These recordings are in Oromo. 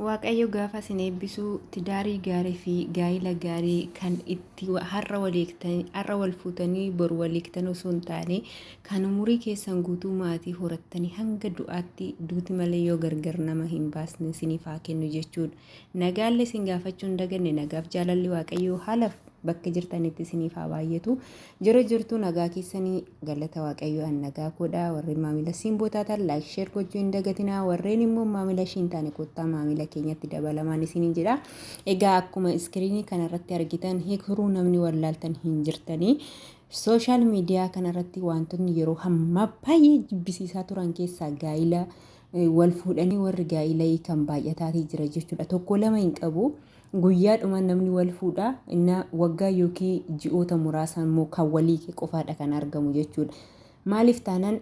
Waaqayyo gaafa isin eebbisuu tidaarii gaarii fi gaa'ila gaarii kan itti har'a wal fuutanii bor waliigtan osoo hin taane kan umurii keessan guutuu maatii horattanii hanga du'aatti duuti malee yoo gargar nama hin baasne isiniif haa kennu jechuudha. Nagaallee isin gaafachuu hin daganne nagaaf jaalalli Waaqayyoo haala bakka jirtanitti isiniif haa baay'atu. Jirtu nagaa keessanii galata Waaqayyoo an nagaa koodhaa warreen maamila simbootaa ta'an laayik sheer gochuu hin dagatinaa warreen immoo maamila ishiin taane kottaa maamila keenyatti dabalamaan isiniin jedha. Egaa akkuma iskiriinii kanarratti argitan hiikuruu namni wallaaltan hin jirtanii. Sooshaal miidiyaa kanarratti wantoonni yeroo hamma baay'ee jibbisiisaa turan keessaa gaa'ila wal fuudhanii warri gaa'ila kan baay'ataatii jira jechuudha. Tokko lama hin qabu. Guyyaadhuma namni wal fuudha inna waggaa yookiin ji'oota muraasan immoo kan walii qofaadha kan argamu jechuudha. Maaliif taanaan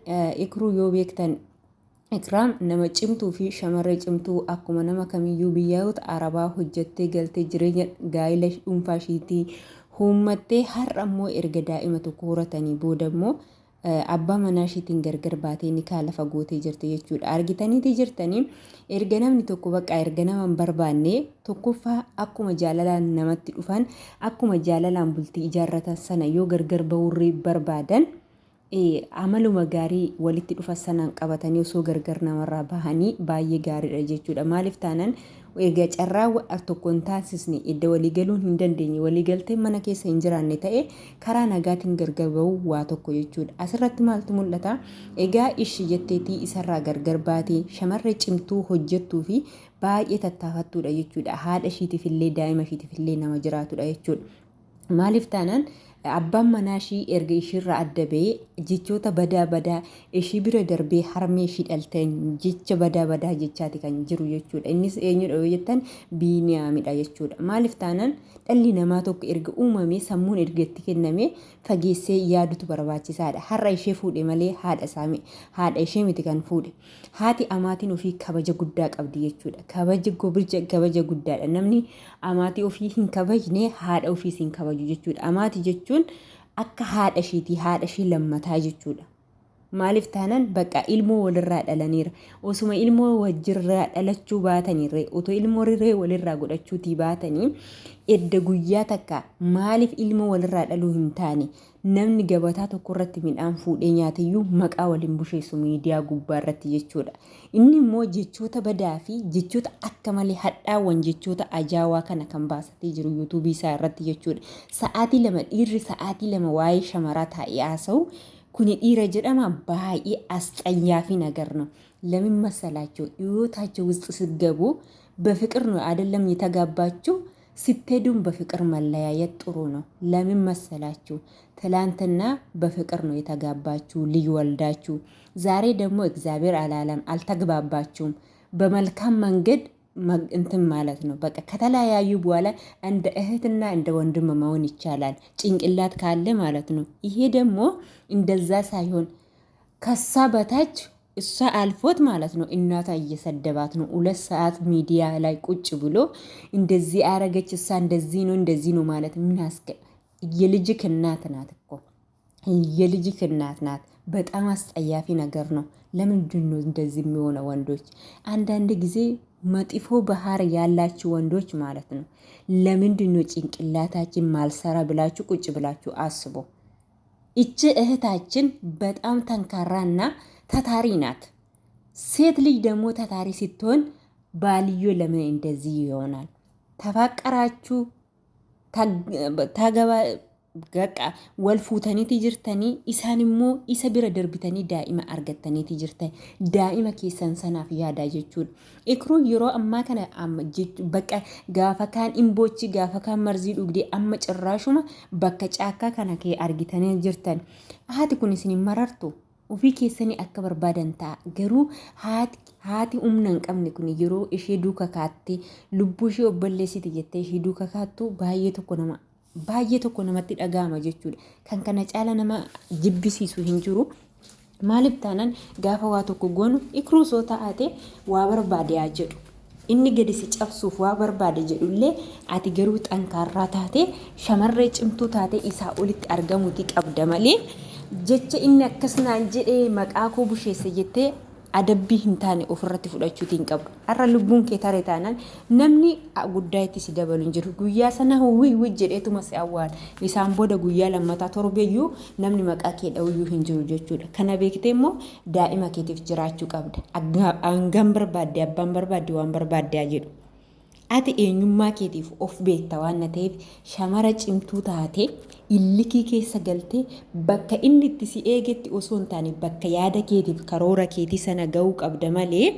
ikruu yoo beektan ikraam nama cimtuu fi shamarree cimtuu akkuma nama kamiyyuu biyyoota arabaa hojjettee galtee jireenya gaa'ila dhuunfaa ishiitii uummattee har'a immoo erga daa'ima tokko horatanii booda immoo abbaa manaa ishiitiin gargar baatee ni kaalafa gootee jirti jechuudha. Argitaniiti jirtanii erga namni tokko bakka erga nama hin barbaanne tokkoffaa akkuma jaalalaan namatti dhufan akkuma jaalalaan bultii ijaarratan sana yoo gargar bahuu barbaadan amaluma gaarii walitti dhufan sanaan qabatanii osoo gargar namarraa bahanii baay'ee gaariidha jechuudha. Maaliif taanaan egaa carraa tokko hin taasisne edda waliigaluun hin dandeenye waliigaltee mana keessa hin jiraanne ta'e karaa nagaatiin gargar bahuu waa tokko jechuudha. Asirratti maaltu mul'ata? Egaa ishi jetteetii isarraa gargar baatee shamarree cimtuu hojjettuu fi baay'ee tattaafattuudha jechuudha. Haadha ishiitiifillee daa'ima ishiitiifillee nama jiraatudha jechuudha. Maaliif taanaan abbaan manaa ishii erga ishiirraa adda ba'ee jechoota badaa ishii bira darbee harmee ishii dhalteen jecha badaa jechaati kan jiru jechuudha. Innis eenyudha yoo jettan Biiniyaamidha jechuudha. Maaliif taanaan dhalli namaa tokko erga uumamee sammuun erga itti kennamee fageessee yaadutu barbaachisaadha. Har'a ishee fuudhe malee haadha ishee miti kan fuudhe. Haati amaatiin ofii kabaja guddaa qabdi jechuudha. Kabaja guddaadha. Namni amaatii ofii hin kabajne haadha ofiis hin kabaju jechuudha. Amaatii jechuun akka haadha ishiitii haadha ishii lammataa jechuudha. Maaliif taanaan bakka ilmoo walirraa dhalaniira. Osuma ilmoo wajjirraa dhalachuu baataniirree otoo ilmoo rirree walirraa godhachuutii baatanii edda guyyaa takka maaliif ilmoo walirraa dhaluu hin taane namni gabataa tokko irratti midhaan fuudhee nyaatiyyuu maqaa waliin busheessu miidiyaa gubbaa irratti jechuudha. Inni immoo jechoota badaa fi jechoota akka malee hadhaawwan jechoota ajaawaa kana kan baasatee jiru yuutuubii isaa irratti jechuudha. Sa'aatii 2 dhiirri sa'aatii 2 waa'ee shamaraa taa'ee haasa'u kuni dhiira jedhama baay'ee asxanyaafi ነገር ነው። ለምን መሰላችሁ? ህይወታችሁ ውስጥ ስትገቡ በፍቅር ነው አይደለም የተጋባችሁ ስትሄዱም በፍቅር መለያየት ጥሩ ነው። ለምን መሰላችሁ? ትላንትና በፍቅር ነው የተጋባችሁ ልጅ ወልዳችሁ ዛሬ ደግሞ እግዚአብሔር አላለም አልተግባባችሁም በመልካም መንገድ እንትን ማለት ነው። በቃ ከተለያዩ በኋላ እንደ እህትና እንደ ወንድም መሆን ይቻላል ጭንቅላት ካለ ማለት ነው። ይሄ ደግሞ እንደዛ ሳይሆን ከሳ በታች እሷ አልፎት ማለት ነው እናቷ እየሰደባት ነው 2 ሰዓት ሚዲያ ላይ ቁጭ ብሎ እንደዚህ አረገች እሷ እንደዚህ ነው ማለት ምን የልጅክ እናት ናት እኮ የልጅክ እናት ናት። በጣም አስጠያፊ ነገር ነው። ለምንድን ነው እንደዚህ የሚሆነው? ወንዶች አንዳንድ ጊዜ መጥፎ ባህር ያላችሁ ወንዶች ማለት ነው ለምንድን ነው ጭንቅላታችን ማልሰራ ብላችሁ ቁጭ ብላችሁ አስቡ። እቺ እህታችን በጣም ጠንካራና ታታሪ ናት። ሴት ልጅ ደግሞ ታታሪ ስትሆን ባልዮ ለምን እንደዚህ ይሆናል? ተፋቀራችሁ ታገባ በቃ ወልፉተኒቲ ጅርተኒ ኢሳንሞ ኢሰ ቢረ ደርቢተኒ ዳኢማ አርገተኒቲ ጅርተኒ ዳኢማ ኬሰን ሰናፍ ያዳ ጀቹን ኢክሩ ይሮ አማ ከነ በቃ ጋፈካን ኢምቦቺ ጋፈካን መርዚ ዱግዲ አማ ጭራሹማ በከ ጫካ ከነ ከ አርጊተኒ ጅርተን አሃቲ ኩኒስኒ መረርቱ ኡፊ ኬሰኒ አከ በርባደንታ ገሩ haati umnan qabne kun yeroo ishee duuka kaatte lubbuu ishee obboleessiti jettee ishee duuka kaattu baay'ee tokko namatti dhaga'ama jechuudha. Kan kana caala nama jibbisiisu hin jiru. Maaliif taanaan gaafa waa tokko goonu ikruu soo taate waa barbaade yaa jedhu. Inni gadi si cabsuuf waa barbaade jedhullee ati garuu xankaarraa taate shamarree cimtuu taate isaa olitti argamuuti qabda malee jecha inni akkasnaan jedhee maqaa koo busheesse jettee adabbii hin taane ofirratti fudhachuutiin qabdu. Har'a lubbuun kee taree taanaan namni guddaa itti si dabalu hin jiru. Guyyaa sana wii jedheetuma si awwaala. Isaan booda guyyaa lammataa torbeeyyuu namni maqaa kee dha'uyyuu hin jiru jechuudha. Kana beektee immoo daa'ima keetiif jiraachuu qabda. Hangam barbaadde abbaan barbaadde waan barbaadde jedhu. Ati eenyummaa keetiif of beekta waan ta'eef shamara cimtuu taate illikii keessa galtee bakka inni itti si eegetti osoo hin taane bakka yaada keetiif karoora keetii sana ga'uu qabda malee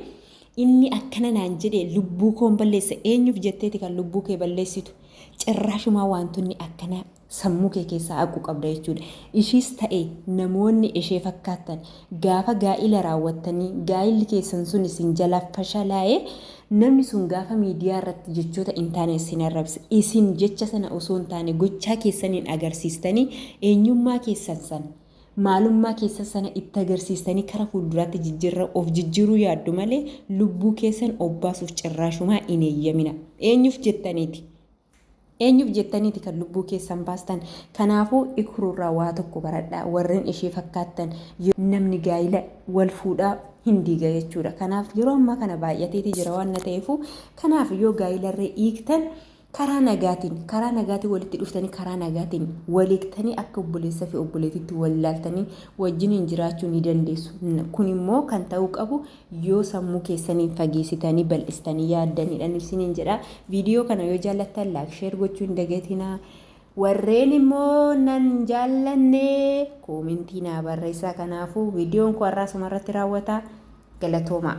inni akkana naan jedhee lubbuu koon balleessa eenyuuf jetteeti kan lubbuu kee balleessitu cirraashumaa wantoonni akkana sammuu kee keessaa haquu qabda jechuudha. Ishiis ta'e namoonni ishee fakkaatan gaafa gaa'ila raawwattanii gaa'illi keessan sun isin jalaaf fashalaa'ee namni sun gaafa miidiyaa irratti jechoota hin taane isin arrabse isin jecha sana osoo hin taane gochaa keessaniin agarsiistanii eenyummaa keessan sana maalummaa keessan sana itti agarsiistanii kara fuulduraatti jijjiirra of jijjiiruu yaaddu malee lubbuu keessan obbaasuuf cirraashumaa hin eeyyamina. Eenyuuf jettaniiti kan lubbuu keessan baastan. Kanaafuu ikururraa waa tokko baradhaa warreen ishee fakkaatan namni gaa'ila wal fuudhaa hin diiga jechuudha. Kanaaf yeroo ammaa kana baay'ateeti jira waan ta'eefu kanaaf yoo gaa'ilarree hiiktan karaa nagaatiin walitti dhuftanii karaa nagaatiin waliiktanii akka obboleessaa fi obboleetitti wal ilaaltanii wajjin jiraachuu ni dandeessu. Kun immoo kan ta'uu qabu yoo sammuu keessanii fageessitanii bal'istanii yaaddanidhaan isiniin jedha. Viidiyoo kana yoo jaallattan laayik sheer gochuu hin dagatinaa. Warreen immoo nan jaallanne koomentii naa barreessaa. Kanaafuu viidiyoon kun har'aa sumarratti raawwata. Galatooma.